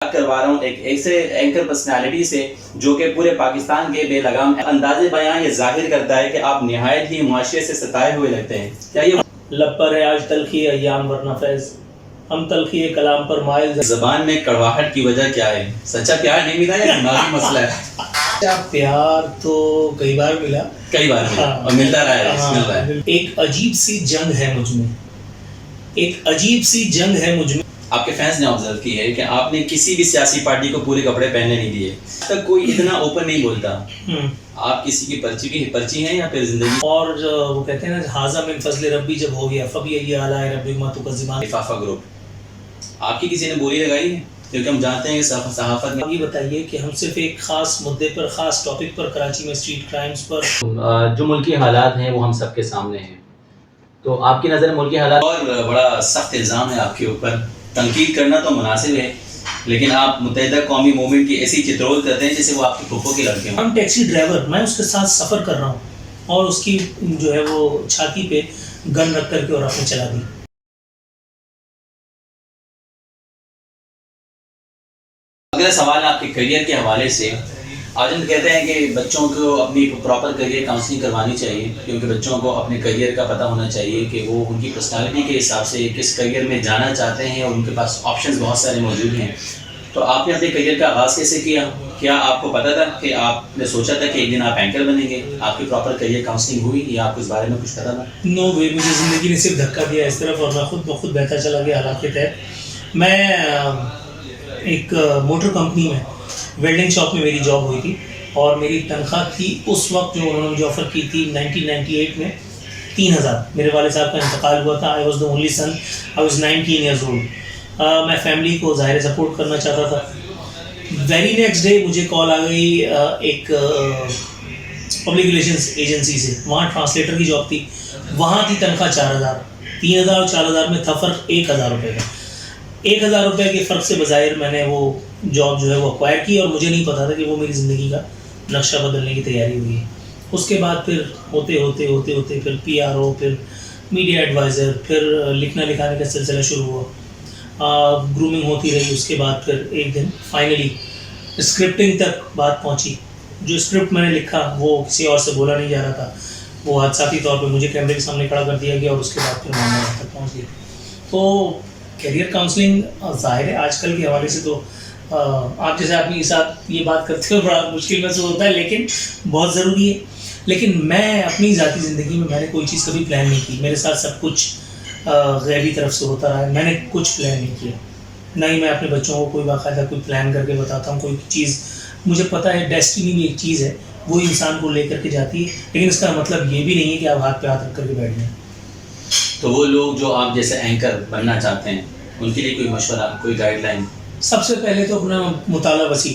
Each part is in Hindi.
बात करवा रहा हूँ एक ऐसे एंकर पर्सनालिटी से जो कि पूरे पाकिस्तान के बेलगाम अंदाज़े बयां ये जाहिर करता है कि आप निहायत ही मुआशरे से सताए हुए लगते हैं। क्या ये लब पर है आज तलखी अय्याम वरना फैज़, हम तलखी कलाम पर माइल। ज़बान में कड़वाहट की वजह क्या है? सच्चा प्यार नहीं मिला या दिमागी मसला है? सच्चा प्यार तो कई बार मिला, कई बार मिला और मिलता रहा है, मिल रहा है। एक अजीब सी जंग है मुझ में, एक अजीब सी जंग है मुझ में। आपके फैंस ने ऑब्जर्व की है कि आपने किसी भी सियासी पार्टी को पूरे कपड़े पहनने नहीं दिए, तक कोई इतना ओपन नहीं बोलता। आप किसी की पर्ची हैं या फिर जिंदगी? और वो कहते हैं ना, हाज़ा मिन फज़ल रब्बी जब हो गया फबी ये आला रब्बी मा तुकज़िमान। लिफाफा ग्रुप आपकी किसी ने बोली लगाई है? क्योंकि हम जानते हैं कि सहाफ़त में। ये बताइए कि हम सिर्फ एक ख़ास मुद्दे पर, ख़ास टॉपिक पर, कराची में स्ट्रीट क्राइम्स पर, जो मुल्की हालात हैं वो हम सबके सामने हैं, तो आपकी नज़र में मुल्की हालात और बड़ा सख्त इल्ज़ाम है आपके ऊपर। तनकीद करना तो मुनासिब है, लेकिन आप मुत्तहिदा कौमी मूवमेंट की ऐसी चित्रोल करते हैं जैसे वो आपके फूफो के लड़के हों। हम टैक्सी ड्राइवर, मैं उसके साथ सफ़र कर रहा हूँ और उसकी जो है वो छाती पे गन रख करके और आपने चला दी। अगला सवाल आपके करियर के हवाले से। आज हम कहते हैं कि बच्चों को अपनी प्रॉपर करियर काउंसलिंग करवानी चाहिए, क्योंकि बच्चों को अपने करियर का पता होना चाहिए कि वो उनकी पर्सनालिटी के हिसाब से किस करियर में जाना चाहते हैं और उनके पास ऑप्शंस बहुत सारे मौजूद हैं। तो आपने अपने करियर का आगाज़ कैसे किया? क्या आपको पता था कि आपने सोचा था कि एक दिन आप एंकर बनेंगे? आपकी प्रॉपर करियर काउंसलिंग हुई या आपको इस बारे में कुछ पता था? नो वे, मुझे ज़िंदगी ने सिर्फ धक्का दिया इस तरफ और मैं खुद बहता चला गया हालात के तहत। मैं एक मोटर कंपनी में वेल्डिंग शॉप में मेरी जॉब हुई थी और मेरी तनख्वाह थी उस वक्त जो उन्होंने मुझे ऑफ़र की थी 1998 में 3000। मेरे वाले साहब का इंतकाल हुआ था। I was the only son, I was 19 years old. मैं फैमिली को ज़ाहिर सपोर्ट करना चाहता था। वेरी नेक्स्ट डे मुझे कॉल आ गई एक पब्लिक रिलेशंस एजेंसी से, वहाँ ट्रांसलेटर की जॉब थी। वहाँ थी तनख्वाह 4000। 3000 और 4000 में था फ़र्क 1000 रुपये का। 1000 रुपये के फ़र्क से बज़ाहिर मैंने वो जॉब जो है वो एक्वायर की और मुझे नहीं पता था कि वो मेरी ज़िंदगी का नक्शा बदलने की तैयारी हुई है। उसके बाद फिर होते फिर PRO, फिर मीडिया एडवाइज़र, फिर लिखना लिखाने का सिलसिला शुरू हुआ। ग्रूमिंग होती रही। उसके बाद फिर एक दिन फाइनली स्क्रिप्टिंग तक बात पहुंची। जो स्क्रिप्ट मैंने लिखा वो किसी और से बोला नहीं जा रहा था, वो हादसाती तौर पे मुझे कैमरे के सामने खड़ा कर दिया गया और उसके बाद फिर मामला तक पहुँच गया। तो करियर काउंसलिंग ज़ाहिर है आजकल के हवाले से तो आप जैसे आदमी के साथ ये बात करते हो बड़ा मुश्किल महसूस होता है, लेकिन बहुत ज़रूरी है। लेकिन मैं अपनी ज़ाती ज़िंदगी में मैंने कोई चीज़ कभी प्लान नहीं की। मेरे साथ सब कुछ गैबी तरफ से होता रहा है। मैंने कुछ प्लान नहीं किया, ना ही मैं अपने बच्चों को कोई बाकायदा कोई प्लान करके बताता हूँ। कोई चीज़ मुझे पता है, डेस्टिनी भी एक चीज़ है, वो इंसान को ले करके जाती है, लेकिन इसका मतलब ये भी नहीं है कि आप हाथ पे हाथ रख करके बैठ जाएँ। तो वो लोग जो आप जैसे एंकर बनना चाहते हैं उनके लिए कोई मशवरा, कोई गाइडलाइन? सबसे पहले तो अपना मुताला वसी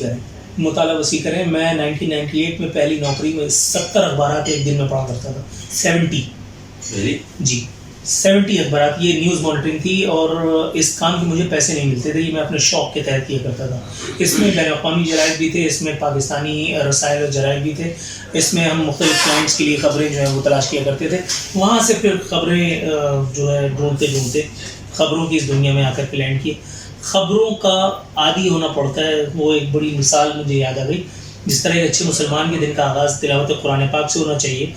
करें। मैं 1998 में पहली नौकरी में 70 अखबारात एक दिन में पढ़ा करता था। 70 जी 70 अखबारात। ये न्यूज़ मॉनिटरिंग थी और इस काम के मुझे पैसे नहीं मिलते थे, ये मैं अपने शौक़ के तहत किया करता था। इसमें बैन-अक़वामी जराइद भी थे, इसमें पाकिस्तानी रसायल और जराइद भी थे। इसमें हम मुख्तलिफ क्लाइंट्स के लिए ख़बरें जो है वो तलाश किया करते थे। वहाँ से फिर ख़बरें जो है ढूंढते ख़बरों की इस दुनिया में आकर के लैंड किए। ख़बरों का आदी होना पड़ता है। वो एक बड़ी मिसाल मुझे याद आ गई। जिस तरह एक अच्छे मुसलमान के दिन का आगाज़ तिलावत कुरान पाक से होना चाहिए,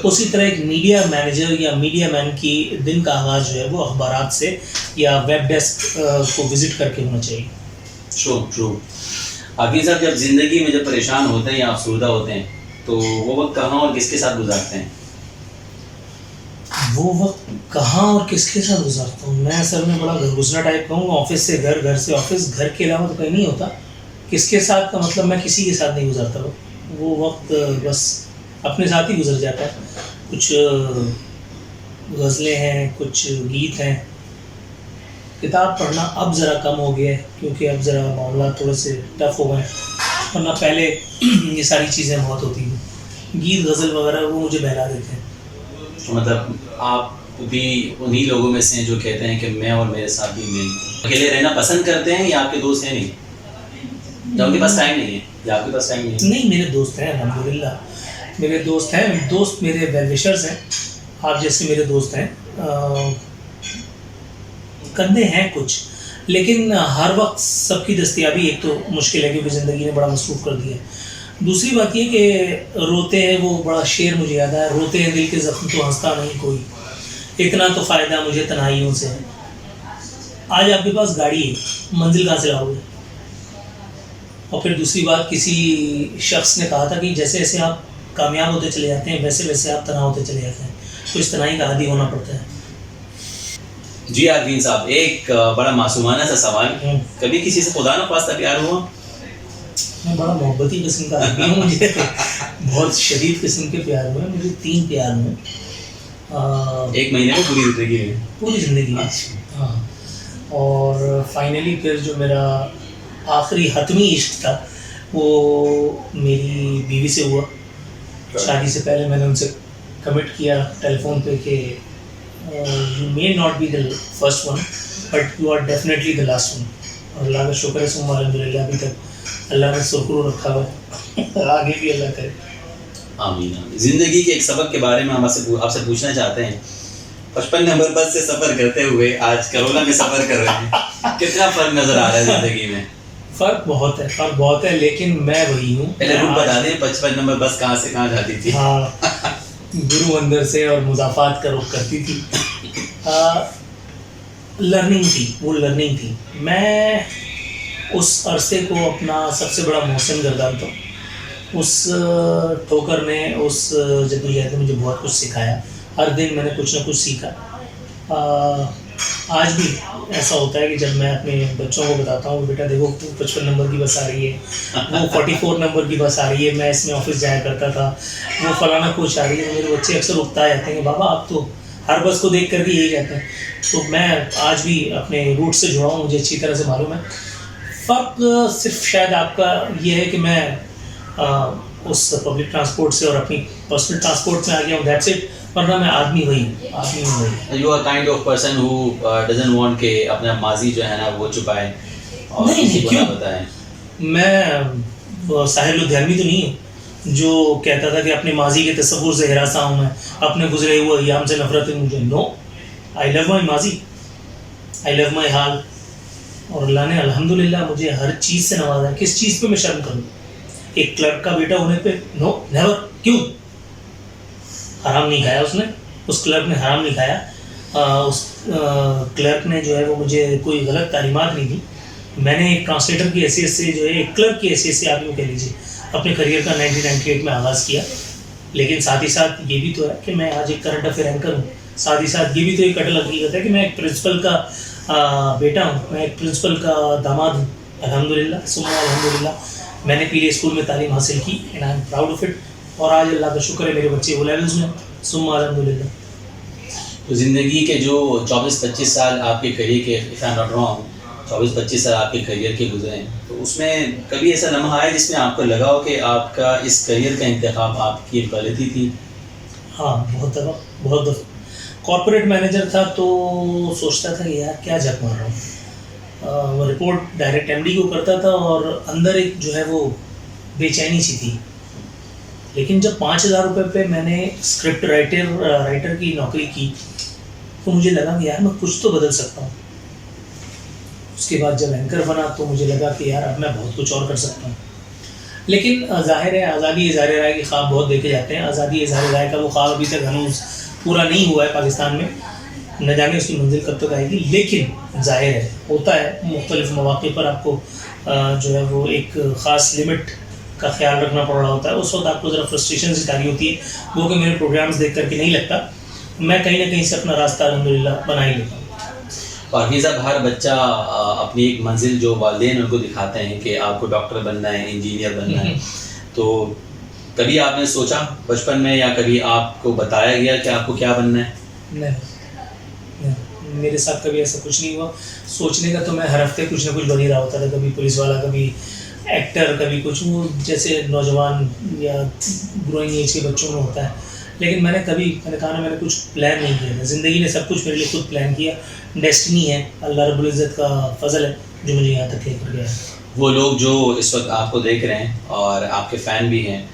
उसी तरह एक मीडिया मैनेजर या मीडिया मैन की दिन का आगाज़ जो है वो अखबारात से या वेब डेस्क को विज़िट करके होना चाहिए। ट्रू। हाफिज़ साहब, जब ज़िंदगी में जब परेशान होते हैं या अफसरदा होते हैं तो वो वक्त कहाँ और किसके साथ गुजारते हैं? वो वक्त कहाँ और किसके साथ गुजारता हूँ? मैं असल में बड़ा घरगुज़रा टाइप का हूँ। ऑफिस से घर, घर से ऑफिस, घर के अलावा तो कहीं नहीं होता। किसके साथ का मतलब मैं किसी के साथ नहीं गुजारता। वो वक्त बस अपने साथ ही गुजर जाता है। कुछ गज़लें हैं, कुछ गीत हैं। किताब पढ़ना अब ज़रा कम हो गया है क्योंकि अब ज़रा मामला थोड़े से टफ हो गए, वरना पहले ये सारी चीज़ें बहुत होती हैं। गीत गज़ल वगैरह वो मुझे बहला देते हैं। मतलब आप भी उन्हीं लोगों में से हैं जो कहते हैं कि मैं और मेरे साथ भी नहीं। अकेले रहना पसंद करते हैं या आपके दोस्त हैं नहीं? या उनके पास टाइम नहीं है या आपके पास टाइम नहीं है? नहीं, मेरे दोस्त हैं, अल्हम्दुलिल्लाह मेरे दोस्त हैं। दोस्त मेरे वेल विशर्स हैं, आप जैसे मेरे दोस्त हैं। कंधे हैं कुछ, लेकिन हर वक्त सबकी दस्तयाबी एक तो मुश्किल है क्योंकि ज़िंदगी ने बड़ा मसरूफ़ कर दिया है। दूसरी बात ये कि रोते हैं वो बड़ा शेर मुझे याद आया, रोते हैं दिल के ज़ख्म तो हंसता नहीं कोई, इतना तो फ़ायदा मुझे तन्हाइयों से है। आज आपके पास गाड़ी है, मंजिल कहाँ से लाओगे? और फिर दूसरी बात, किसी शख्स ने कहा था कि जैसे जैसे आप कामयाब होते चले जाते हैं वैसे वैसे आप तनाव होते चले जाते हैं, तो इस तनाई का आदी होना पड़ता है। जी आरफीन साहब, एक बड़ा मासूमाना सा सवाल, कभी किसी से खुदा न खास्ता प्यार हुआ? मैं बड़ा मोहब्बती किस्म का आदमी हूँ, मुझे बहुत शदीद किस्म के प्यार हुए। मुझे 3 प्यार हुए एक महीने में, पूरी ज़िंदगी में? पूरी ज़िंदगी में, हाँ। और फाइनली फिर जो मेरा आखिरी हतमी इश्क था वो मेरी बीवी से हुआ। शादी से पहले मैंने उनसे कमिट किया टेलीफोन पे कि you may not be the first one but you are definitely the last one. और अल्लाह का शुक्र है, सुम्मा अल्हम्दुलिल्लाह, अभी तक अल्लाह ने सुरखुरू रखा हुआ है। आगे भी अल्लाह करे। आमीन आमीन। ज़िंदगी के एक सबक के बारे में हम आपसे पूछना चाहते हैं। 55 नंबर बस से सफ़र करते हुए आज करोला में सफ़र कर रहे हैं, कितना फ़र्क नज़र आ रहा है ज़िंदगी में? फ़र्क बहुत है, लेकिन मैं वही हूँ। पहले रूट बता दें, 55 नंबर बस कहाँ से कहाँ जाती थी? हाँ, गुरु मंदिर से और मुज़ाफ़ात का रुख करती थी। लर्निंग थी। मैं उस अरसे को अपना सबसे बड़ा मोहसिन गर्दानता हूँ। उस ठोकर ने, उस जद्दोजहद ने मुझे बहुत कुछ सिखाया। हर दिन मैंने कुछ ना कुछ सीखा। आज भी ऐसा होता है कि जब मैं अपने बच्चों को बताता हूँ बेटा देखो 55 नंबर की बस आ रही है, वो 44 नंबर की बस आ रही है, मैं इसमें ऑफिस जाया करता था, वो फलाना कोच आ रही है, तो मेरे बच्चे अक्सर उकता जाते हैं कि बाबा आप तो हर बस को देख करके यही कहते हैं। तो मैं आज भी अपने रूट से जुड़ा हूँ, मुझे अच्छी तरह से मालूम है। फ़र्क सिर्फ शायद आपका ये है कि मैं उस पब्लिक ट्रांसपोर्ट से और अपनी पर्सनल ट्रांसपोर्ट में आ गया हूँ, दैट्स इट। वरना मैं आदमी वही। You are kind of person who doesn't want के अपना माजी जो है ना वो छुपाए और किसी को ना बताए। मैं साहिर लुधियानवी तो नहीं हूँ जो कहता था कि अपने माजी के तस्वुर से हिरासा हूँ मैं, अपने गुजरे हुए अय्याम से नफरत है मुझे। नो, आई लव माई माजी, आई लव माई हाल। और अल्लाह ने अल्हम्दुलिल्लाह मुझे हर चीज़ से नवाजा है। किस चीज़ पे मैं शर्म करूँ? एक क्लर्क का बेटा होने पे? No, never. क्यों? हराम नहीं खाया उसने, उस क्लर्क ने हराम नहीं खाया। उस क्लर्क ने जो है वो मुझे कोई गलत तालीमात नहीं दी। मैंने एक ट्रांसलेटर की हैसियत से जो है, एक क्लर्क की हैसियत से आप यूँ कह लीजिए, अपने करियर का 1998 में आगाज़ किया। लेकिन साथ ही साथ ये भी तो है कि मैं आज एक करंट अफेयर एंकर हूँ। साथ ही साथ ये भी तो एक कटल हकीकत है कि मैं एक प्रिंसिपल का बेटा हूँ, मैं एक प्रिंसिपल का दामाद हूँ। अल्हम्दुलिल्लाह, सुम्मा अल्हम्दुलिल्लाह। मैंने पीले स्कूल में तालीम हासिल की and I am proud of it. और आज अल्लाह का शुक्र है मेरे बच्चे वो लेवल्स में, सुम्मा अल्हम्दुलिल्लाह। तो ज़िंदगी के जो 24-25 साल आपके करियर के, if I am not wrong, 24-25 साल आपके करियर के गुजरे हैं, तो उसमें कभी ऐसा लम्हा है जिसमें आपको लगा हो कि आपका इस करियर का इंतखाब आपकी एक गलती थी? हाँ, बहुत दफ़ा। कॉर्पोरेट मैनेजर था तो सोचता था कि यार क्या झक मार रहा हूँ। रिपोर्ट डायरेक्ट एमडी को करता था और अंदर एक जो है वो बेचैनी सी थी। लेकिन जब 5,000 रुपये पे मैंने स्क्रिप्ट राइटर की नौकरी की तो मुझे लगा कि यार मैं कुछ तो बदल सकता हूँ। उसके बाद जब एंकर बना तो मुझे लगा कि यार अब मैं बहुत कुछ और कर सकता हूँ। लेकिन ज़ाहिर है आज़ादी इज़हार राय के ख्वाब बहुत देखे जाते हैं। आज़ादी इज़हार राय का वो ख्वाब अभी तक हनूज़ पूरा नहीं हुआ है पाकिस्तान में, न जाने उसकी मंजिल कब तक आएगी। लेकिन ज़ाहिर है होता है मुख्तलिफ़ मौक़े पर आपको जो है वो एक ख़ास लिमिट का ख्याल रखना पड़ रहा होता है। उस वक्त आपको ज़रा फ्रस्ट्रेशन सी तारी होती है, वो कि मेरे प्रोग्राम्स देख करके नहीं लगता, मैं कहीं ना कहीं से अपना रास्ता अल्हम्दुलिल्लाह बना ही लेता हूँ। और ही साहब, हर बच्चा अपनी एक मंजिल जो वालिदैन उनको दिखाते हैं कि आपको डॉक्टर बनना है, इंजीनियर बनना है, तो कभी आपने सोचा बचपन में या कभी आपको बताया गया कि आपको क्या बनना है? नहीं, मेरे साथ कभी ऐसा कुछ नहीं हुआ। सोचने का तो मैं हर हफ्ते कुछ ना कुछ बन ही रहा होता था, कभी पुलिस वाला, कभी एक्टर, कभी कुछ, वो जैसे नौजवान या ग्रोइंग एज के बच्चों में होता है। लेकिन मैंने कहा ना, मैंने कुछ प्लान नहीं किया था। ज़िंदगी ने सब कुछ मेरे लिए खुद प्लान किया। डेस्टिनी है, अल्लाह रब्बुल इज़्ज़त का फजल है जो मुझे यहाँ तक लेकर गया है। वो लोग जो इस वक्त आपको देख रहे हैं और आपके फ़ैन भी हैं,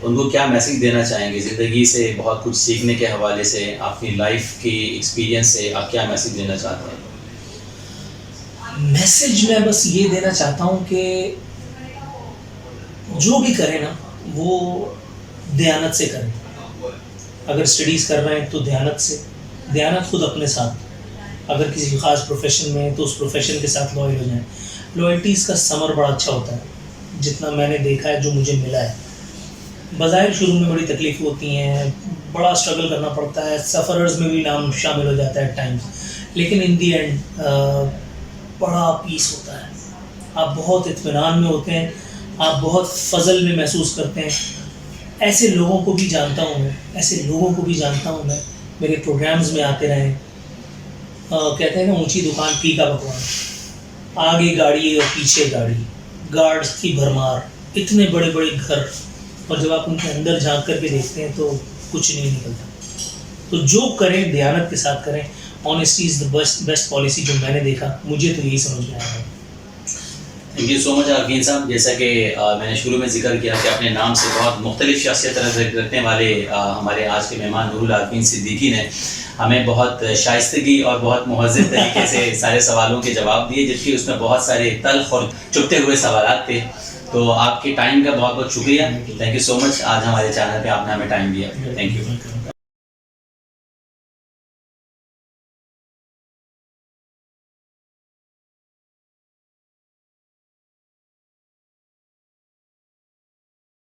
उनको क्या मैसेज देना चाहेंगे? ज़िंदगी से बहुत कुछ सीखने के हवाले से, अपनी लाइफ की एक्सपीरियंस से आप क्या मैसेज देना चाहते हैं? मैसेज मैं बस ये देना चाहता हूँ कि जो भी करें ना वो दयानत से करें। अगर स्टडीज़ कर रहे हैं तो दयानत से, दयानत खुद अपने साथ। अगर किसी ख़ास प्रोफेशन में है तो उस प्रोफेशन के साथ लॉयल हो जाएं। लॉयल्टीज़ का समर बड़ा अच्छा होता है, जितना मैंने देखा है, जो मुझे मिला है। बज़ाहिर शुरू में बड़ी तकलीफ़ होती हैं, बड़ा स्ट्रगल करना पड़ता है, सफ़रर्स में भी नाम शामिल हो जाता है टाइम्स, लेकिन इन दी एंड बड़ा पीस होता है। आप बहुत इत्मीनान में होते हैं, आप बहुत फजल में महसूस करते हैं। ऐसे लोगों को भी जानता हूँ मैं, ऐसे लोगों को भी जानता हूँ मैं, मेरे प्रोग्राम्स में आते रहे। कहते हैं ना, ऊंची दुकान फीका पकवान, आगे गाड़ी और पीछे गाड़ी, गार्ड्स की भरमार, इतने बड़े बड़े घर, और जब आप उनके अंदर झांक करके देखते हैं तो कुछ नहीं निकलता। तो जो करें दयानत के साथ करें। Honesty is the best policy, जो मैंने देखा, मुझे तो यही समझ में आया है। Thank you so much Arfeen साहब। जैसा कि मैंने शुरू में जिक्र किया कि अपने नाम से बहुत मुख्तलिफ शख्सियत रखने वाले हमारे आज के मेहमान नूरुल आरफीन सिद्दीकी ने हमें बहुत शाइस्तगी और बहुत मुहज़्ज़ब तरीके से सारे सवालों के जवाब दिए, जबकि उसमें बहुत सारे तल्ख़ और चुभते हुए सवाल थे। तो आपके टाइम का बहुत बहुत शुक्रिया। Thank you so much. आज हमारे चैनल पे आपने हमें टाइम दिया। Thank you.